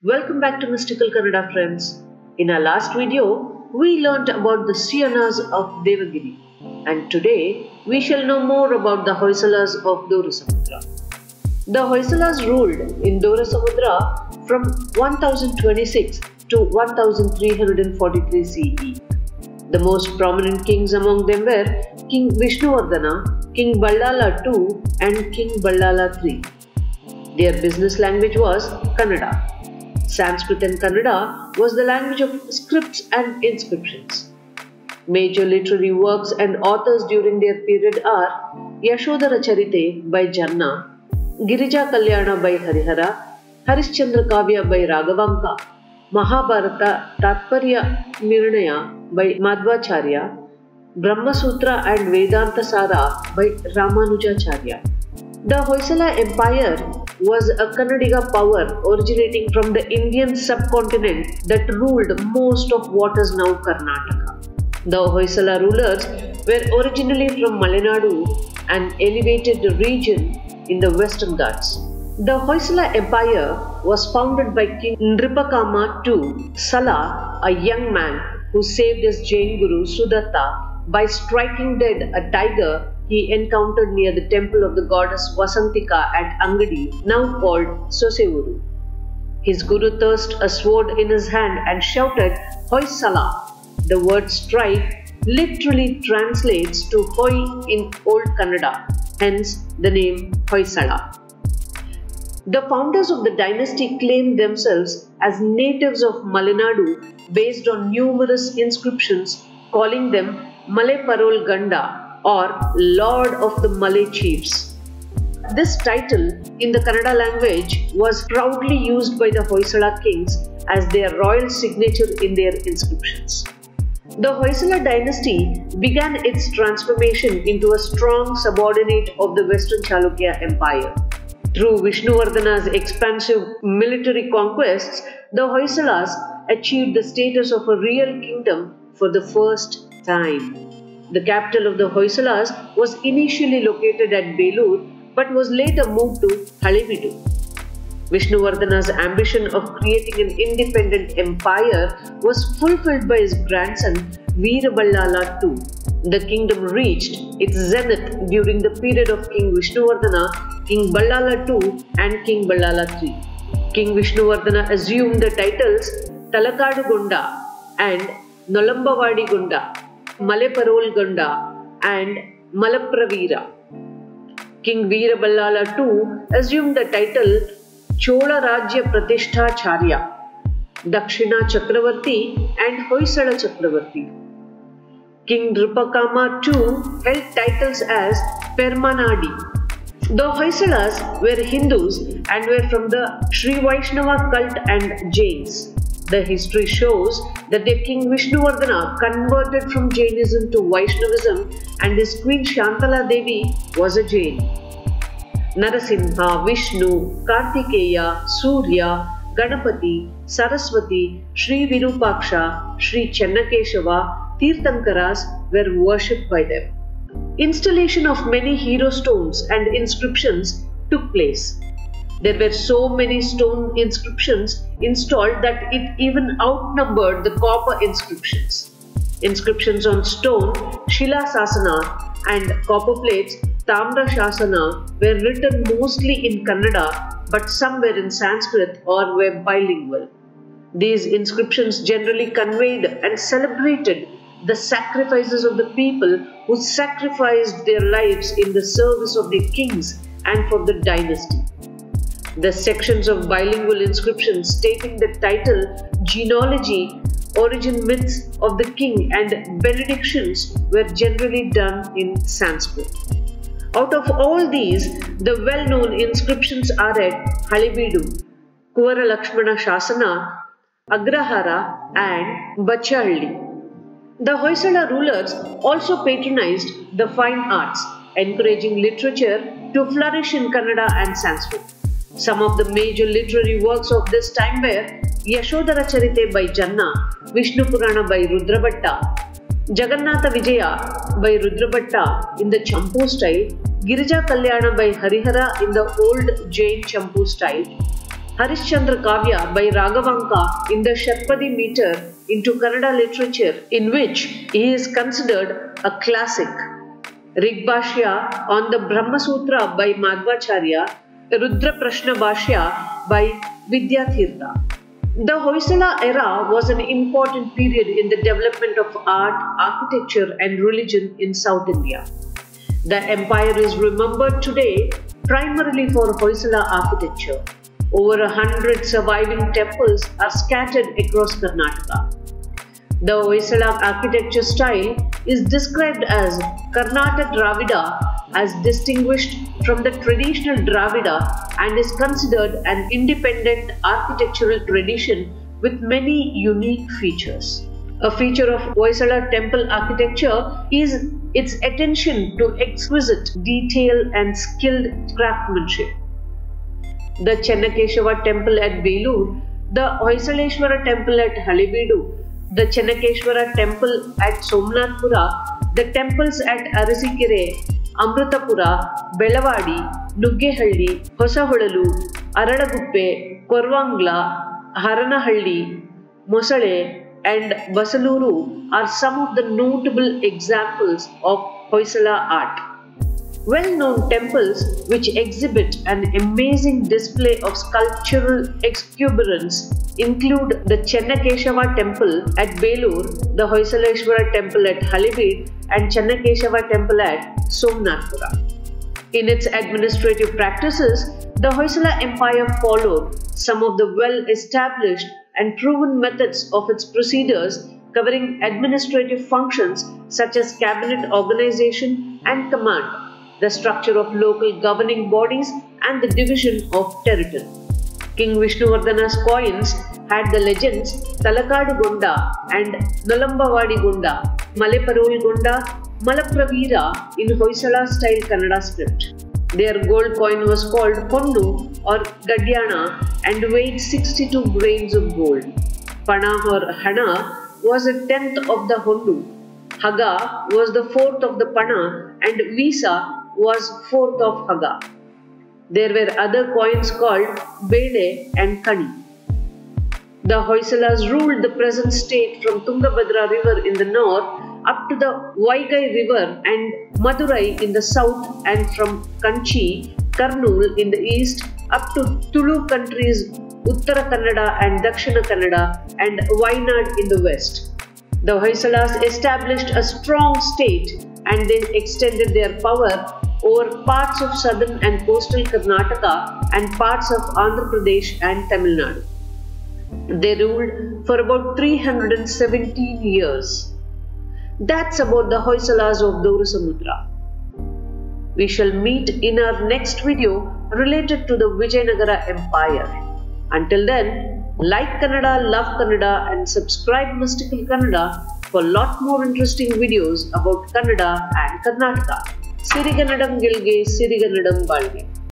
Welcome back to Mystical Kannada, friends. In our last video, we learnt about the Yadavas of Devagiri, and today we shall know more about the Hoysalas of Dorasamudra. The Hoysalas ruled in Dorasamudra from 1026 to 1343 CE. The most prominent kings among them were King Vishnuvardhana, King Ballalla II, and King Ballalla III. Their business language was Kannada. Sanskrit and Kannada was the language of scripts and inscriptions. Major literary works and authors during their period are Yashodhara Charite by Janna, Girija Kalyana by Harihara, Harishchandra Kavya by Raghavanka, Mahabharata Tatparya Nirnaya by Madhvacharya, Brahma Sutra and Vedanta Sara by Ramanujacharya. The Hoysala Empire was a Kannadiga power originating from the Indian subcontinent that ruled most of what is now Karnataka. The Hoysala rulers were originally from Malenadu, an elevated region in the Western Ghats. The Hoysala Empire was founded by King Nripakama II Sala, a young man who saved his Jain guru Sudatta by striking dead a tiger he encountered near the temple of the goddess Vasantika at Angadi, now called Soseuru. His guru thrust a sword in his hand and shouted, Hoysala. The word strike literally translates to Hoy in Old Kannada, hence the name Hoysala. The founders of the dynasty claimed themselves as natives of Malenadu based on numerous inscriptions calling them Male Parol Ganda, or Lord of the Malay Chiefs. This title in the Kannada language was proudly used by the Hoysala kings as their royal signature in their inscriptions. The Hoysala dynasty began its transformation into a strong subordinate of the Western Chalukya Empire. Through Vishnuvardhana's expansive military conquests, the Hoysalas achieved the status of a real kingdom for the first time. The capital of the Hoysalas was initially located at Belur but was later moved to Halebeedu. Vishnuvardhana's ambition of creating an independent empire was fulfilled by his grandson Ballalla II. The kingdom reached its zenith during the period of King Vishnuvardhana, King Ballalla II and King Ballalla III. King Vishnuvardhana assumed the titles Talakadu Gonda and Nolambavadi Gonda, Maleparol Ganda and Malapravira. King Veera Ballalla II assumed the title Chola Rajya Pratishtha Charya, Dakshina Chakravarti and Hoysala Chakravarti. King Nripakama II held titles as Permanadi. The Hoysalas were Hindus and were from the Sri Vaishnava cult and Jains. The history shows that their king Vishnuvardhana converted from Jainism to Vaishnavism and his queen Shantala Devi was a Jain. Narasimha, Vishnu, Kartikeya, Surya, Ganapati, Saraswati, Sri Virupaksha, Sri Chennakeshava, Tirthankaras were worshipped by them. Installation of many hero stones and inscriptions took place. There were so many stone inscriptions installed that it even outnumbered the copper inscriptions. Inscriptions on stone, Shila Sasana, and copper plates, Tamra Shasana, were written mostly in Kannada, but some were in Sanskrit or were bilingual. These inscriptions generally conveyed and celebrated the sacrifices of the people who sacrificed their lives in the service of their kings and for the dynasty. The sections of bilingual inscriptions stating the title, genealogy, origin myths of the king and benedictions were generally done in Sanskrit. Out of all these, the well-known inscriptions are at Halebeedu, Kuvara Lakshmana Shasana, Agrahara and Bachahalli. The Hoysala rulers also patronized the fine arts, encouraging literature to flourish in Kannada and Sanskrit. Some of the major literary works of this time were Yashodhara Charite by Janna, Vishnu Purana by Rudrabhatta, Jagannatha Vijaya by Rudrabhatta in the Champu style, Girija Kalyana by Harihara in the old Jain Champu style, Harishchandra Kavya by Raghavanka in the Sharpadi meter into Kannada literature, in which he is considered a classic. Rigbhashya on the Brahma Sutra by Madhvacharya, Rudra Prashna Bhashya by Vidyatirtha. The Hoysala era was an important period in the development of art, architecture and religion in South India. The empire is remembered today primarily for Hoysala architecture. Over 100 surviving temples are scattered across Karnataka. The Hoysala architecture style is described as Karnataka.The, as distinguished from the traditional Dravida, and is considered an independent architectural tradition with many unique features. A feature of Hoysala temple architecture is its attention to exquisite detail and skilled craftsmanship. The Chennakeshava temple at Belur, the Hoysaleshwara temple at Halebeedu, the Chennakeshwara temple at Somnathpura, the temples at Arasikere, Amrutapura, Belawadi, Nuggehalli, Hosahodalu, Aradaguppe, Korvangla, Haranahalli, Mosale and Basaluru are some of the notable examples of Hoysala art. Well-known temples which exhibit an amazing display of sculptural exuberance include the Chennakeshava temple at Belur, the Hoysaleshwara temple at Halebeedu and Chennakeshava temple at Somnathpura. In its administrative practices, the Hoysala Empire followed some of the well-established and proven methods of its procedures, covering administrative functions such as cabinet organization and command, the structure of local governing bodies and the division of territory. King Vishnuvardhana's coins had the legends Talakadu Gonda and Nalambavadi Gonda, Maleparol Gonda, Malapravira in Hoysala style Kannada script. Their gold coin was called Honnu or Gadyana and weighed 62 grains of gold. Pana or Hana was a tenth of the Honnu. Haga was the fourth of the Pana and Visa was fourth of Haga. There were other coins called Bele and Kani. The Hoysalas ruled the present state from Tungabhadra river in the north up to the Vaigai river and Madurai in the south, and from Kanchi, Kurnool in the east up to Tulu countries Uttara Kannada and Dakshina Kannada and Wayanad in the west. The Hoysalas established a strong state and then extended their power over parts of southern and coastal Karnataka and parts of Andhra Pradesh and Tamil Nadu. They ruled for about 317 years. That's about the Hoysalas of Dorasamudra. We shall meet in our next video related to the Vijayanagara Empire. Until then, like Kannada, love Kannada and subscribe Mystical Kannada for lot more interesting videos about Kannada and Karnataka. Siriganadam Gilge, Siriganadam Balge.